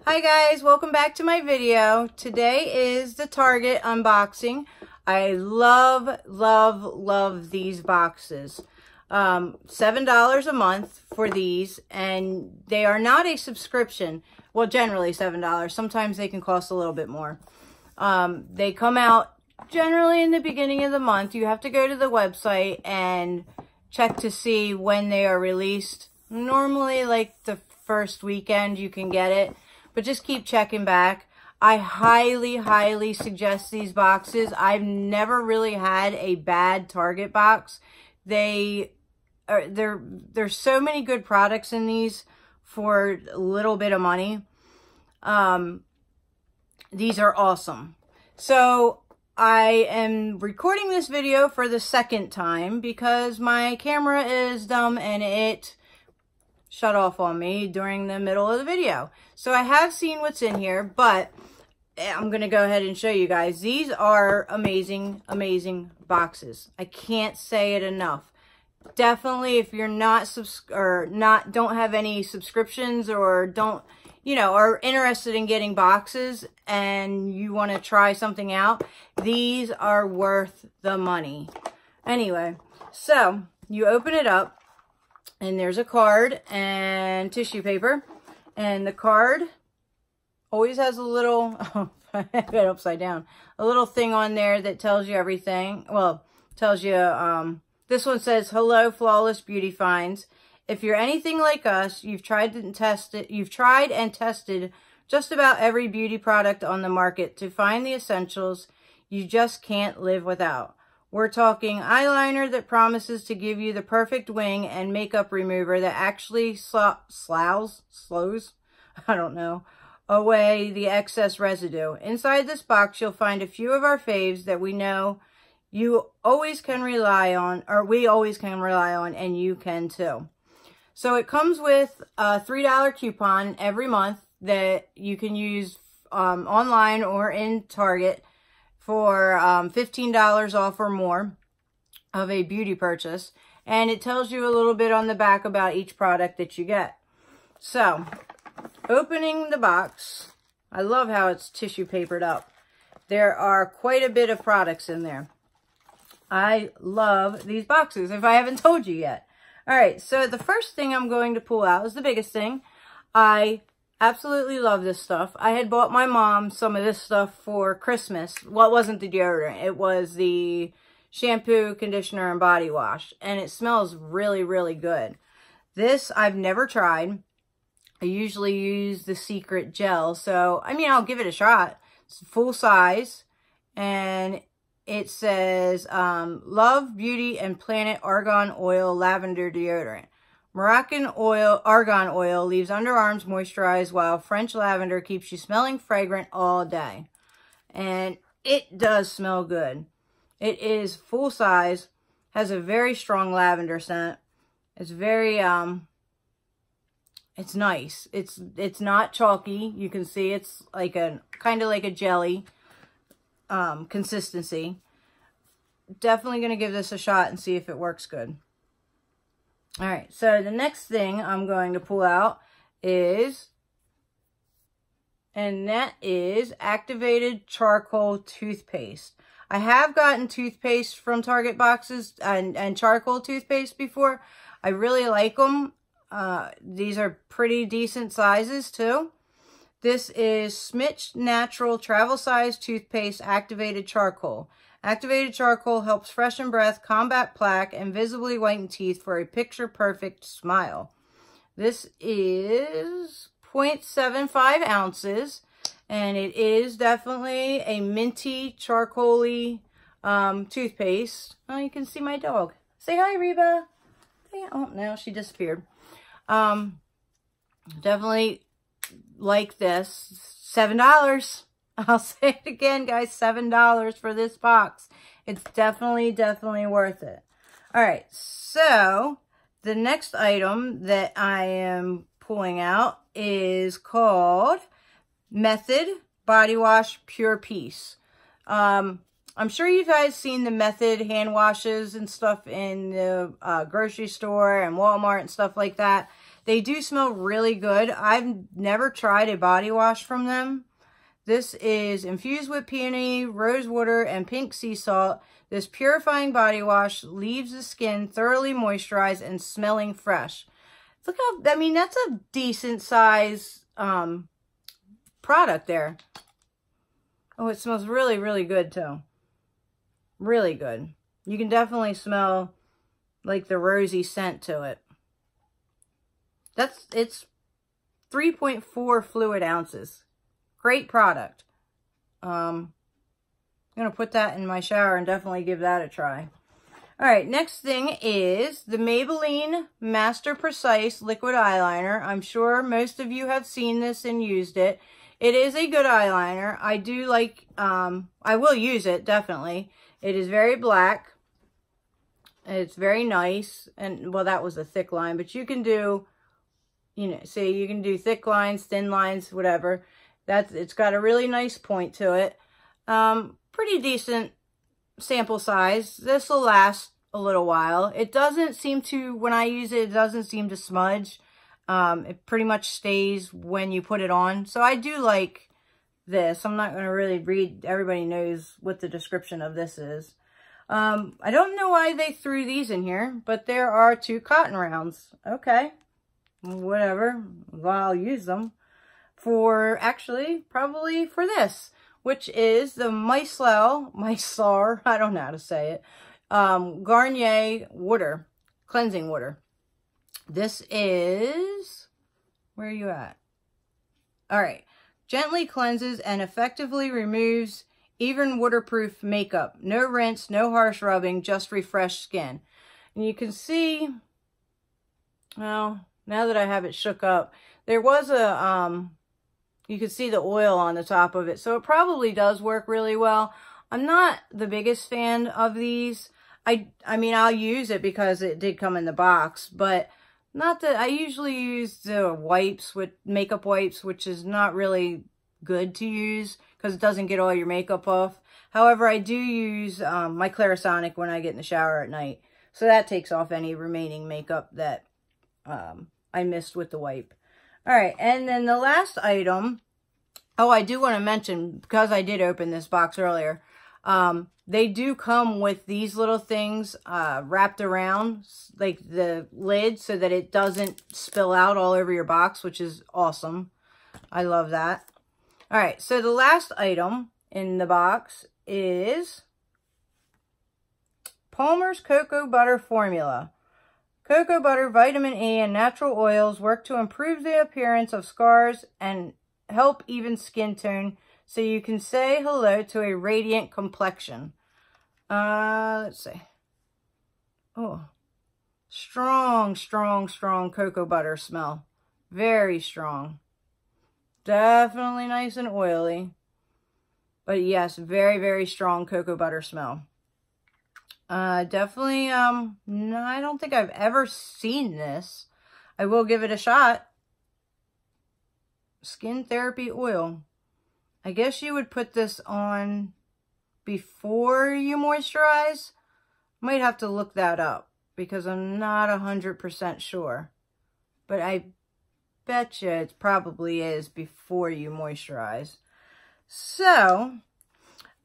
Hi guys, welcome back to my video. Today is the Target unboxing. I love these boxes. $7 a month for these, and they are not a subscription. Well, generally $7. Sometimes they can cost a little bit more. They come out generally in the beginning of the month. You have to go to the website and check to see when they are released. Normally like the first weekend you can get it, but just keep checking back. I highly suggest these boxes. I've never really had a bad Target box. There's so many good products in these for a little bit of money. These are awesome. So I am recording this video for the second time because my camera is dumb and it shut off on me during the middle of the video. So I have seen what's in here, but I'm going to go ahead and show you guys. These are amazing boxes. I can't say it enough. Definitely, if you're don't have any subscriptions or are interested in getting boxes and you want to try something out, these are worth the money. Anyway, so you open it up and there's a card and tissue paper, and the card always has a little, oh, I have it upside down, a little thing on there that tells you everything. Well, tells you, this one says, "Hello, Flawless Beauty Finds. If you're anything like us, you've tried and tested just about every beauty product on the market to find the essentials you just can't live without. We're talking eyeliner that promises to give you the perfect wing and makeup remover that actually slows, I don't know, away the excess residue. Inside this box, you'll find a few of our faves that we know you always can rely on, or we always can rely on, and you can too." So it comes with a $3 coupon every month that you can use online or in Target for $15 off or more of a beauty purchase. And it tells you a little bit on the back about each product that you get. So, opening the box, I love how it's tissue papered up. There are quite a bit of products in there. I love these boxes, if I haven't told you yet. All right, so the first thing I'm going to pull out is the biggest thing. I absolutely love this stuff. I had bought my mom some of this stuff for Christmas. Well, it wasn't the deodorant. It was the shampoo, conditioner, and body wash. And it smells really good. This I've never tried. I usually use the Secret Gel. So, I mean, I'll give it a shot. It's full size. And it says, Love, Beauty, and Planet Argan Oil Lavender Deodorant. Moroccan oil, argan oil leaves underarms moisturized, while French lavender keeps you smelling fragrant all day. And it does smell good. It is full size, has a very strong lavender scent. It's very, it's nice. It's not chalky. You can see it's like kind of like a jelly consistency. Definitely going to give this a shot and see if it works good. All right, so the next thing I'm going to pull out is, and that is activated charcoal toothpaste. I have gotten toothpaste from Target boxes and charcoal toothpaste before. I really like them. These are pretty decent sizes too. This is Smitch Natural Travel Size Toothpaste Activated Charcoal. Activated charcoal helps freshen breath, combat plaque, and visibly whiten teeth for a picture-perfect smile. This is 0.75 ounces, and it is definitely a minty, charcoal-y toothpaste. Oh, you can see my dog. Say hi, Reba. Oh, no, she disappeared. Definitely like this. $7. I'll say it again, guys, $7 for this box. It's definitely worth it. All right, so the next item that I am pulling out is called Method Body Wash Pure Peace. I'm sure you guys seen the Method hand washes and stuff in the grocery store and Walmart and stuff like that. They do smell really good. I've never tried a body wash from them. This is infused with peony, rose water, and pink sea salt. This purifying body wash leaves the skin thoroughly moisturized and smelling fresh. Look how, I mean, that's a decent size product there. Oh, it smells really, really good too. Really good. You can definitely smell like the rosy scent to it. It's 3.4 fluid ounces. Great product. I'm going to put that in my shower and definitely give that a try. All right, next thing is the Maybelline Master Precise Liquid Eyeliner. I'm sure most of you have seen this and used it. It is a good eyeliner. I do like, I will use it, definitely. It is very black. It's very nice. And, well, that was a thick line, but you can do, you know, see, you can do thick lines, thin lines, whatever. It's got a really nice point to it. Pretty decent sample size. This will last a little while. It doesn't seem to, when I use it, it doesn't seem to smudge. It pretty much stays when you put it on. So I do like this. I'm not going to really read. Everybody knows what the description of this is. I don't know why they threw these in here, but there are 2 cotton rounds. Okay. Whatever. Well, I'll use them for, actually, probably for this, which is the Micellar, I don't know how to say it, Garnier water, cleansing water. This is, where are you at? All right. Gently cleanses and effectively removes even waterproof makeup. No rinse, no harsh rubbing, just refreshed skin. And you can see, well, now that I have it shook up, there was a, you can see the oil on the top of it. So it probably does work really well. I'm not the biggest fan of these. I mean, I'll use it because it did come in the box, but not that I usually use the wipes with makeup wipes, which is not really good to use because it doesn't get all your makeup off. However, I do use my Clarisonic when I get in the shower at night. So that takes off any remaining makeup that I missed with the wipe. All right, and then the last item, oh, I do want to mention, because I did open this box earlier, they do come with these little things wrapped around, like the lid, so that it doesn't spill out all over your box, which is awesome. I love that. All right, so the last item in the box is Palmer's Cocoa Butter Formula. Cocoa butter, vitamin E, and natural oils work to improve the appearance of scars and help even skin tone so you can say hello to a radiant complexion. Let's see. Oh, strong, strong, strong cocoa butter smell. Very strong. Definitely nice and oily. But yes, very, very strong cocoa butter smell. Definitely, no, I don't think I've ever seen this. I will give it a shot. Skin therapy oil. I guess you would put this on before you moisturize. Might have to look that up because I'm not 100% sure. But I bet you it probably is before you moisturize. So,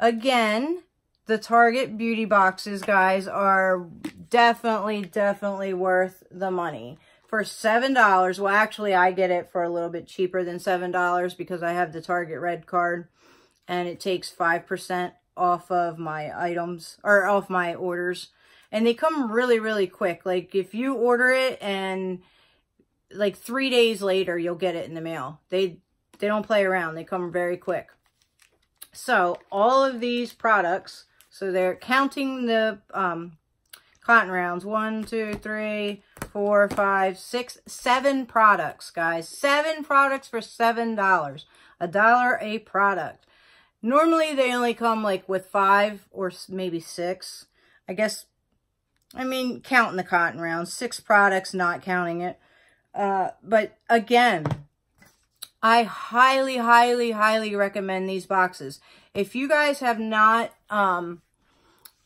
again, the Target beauty boxes, guys, are definitely worth the money. For $7, well, actually, I get it for a little bit cheaper than $7 because I have the Target Red card, and it takes 5% off of my items, or off my orders. And they come really, really quick. Like, if you order it and, like, 3 days later, you'll get it in the mail. They don't play around. They come very quick. So, all of these products... So they're counting the cotton rounds. 1, 2, 3, 4, 5, 6, 7 products, guys. 7 products for $7. $1 a product. Normally they only come like with 5 or maybe 6. I guess, I mean, counting the cotton rounds. 6 products, not counting it. But again, I highly, highly, highly recommend these boxes. If you guys have not,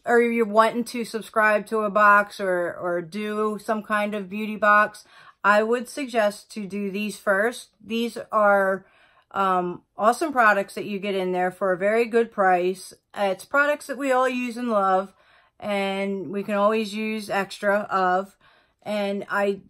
or you're wanting to subscribe to a box or do some kind of beauty box, I would suggest to do these first. These are awesome products that you get in there for a very good price. It's products that we all use and love, and we can always use extra of. And I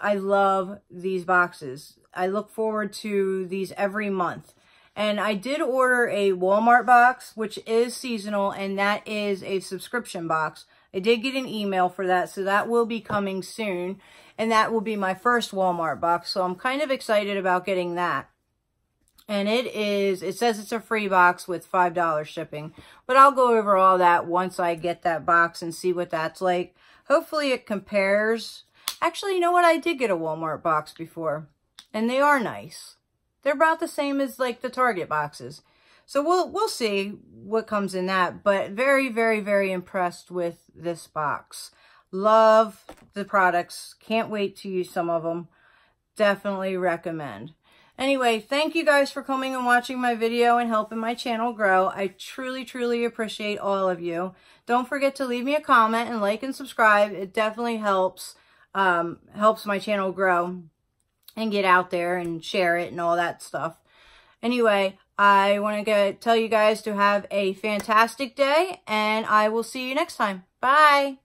love these boxes. I look forward to these every month. And I did order a Walmart box, which is seasonal, and that is a subscription box. I did get an email for that, so that will be coming soon. And that will be my first Walmart box, so I'm kind of excited about getting that. And it says it's a free box with $5 shipping. But I'll go over all that once I get that box and see what that's like. Hopefully it compares. Actually, you know what? I did get a Walmart box before. And they are nice. They're about the same as like the Target boxes. So we'll see what comes in that. But very, very, very impressed with this box. Love the products. Can't wait to use some of them. Definitely recommend. Anyway, thank you guys for coming and watching my video and helping my channel grow. I truly, truly appreciate all of you. Don't forget to leave me a comment and like and subscribe. It definitely helps my channel grow and get out there and share it and all that stuff. Anyway, I want to tell you guys to have a fantastic day, and I will see you next time. Bye!